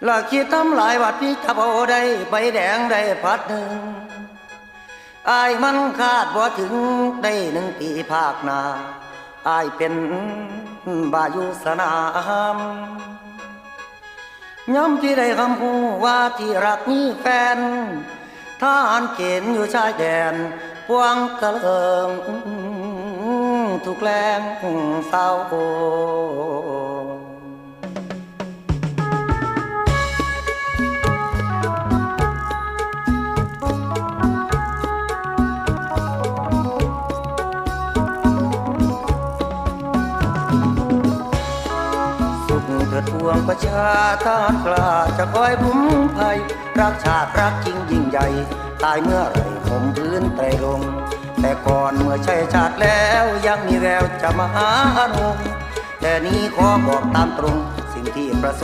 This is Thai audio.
ละคิดทำหลายวัดพี่จะเอาได้ใบแดงได้พัดหนึ่งอายมันคาดว่าถึงได้1 ปีภาคหน้าอายเป็นบายุสนามย้ำที่ได้คำพูว่าที่รักมีแฟนทหารเกณฑ์อยู่ชายแดนพวงกระเลิงถูกแรงเศร้าเถิดพวงประชาทหารกล้าจะคอยบุ้มภัยรักชาติรักจริงยิ่งใหญ่ตายเมื่อไรผมพื้นไตรลงแต่ก่อนเมื่อใช่ชาติแล้วยังมีแววจะมาหาหนุ่มแต่นี้ขอบอกตามตรงสิ่งที่ประสงค์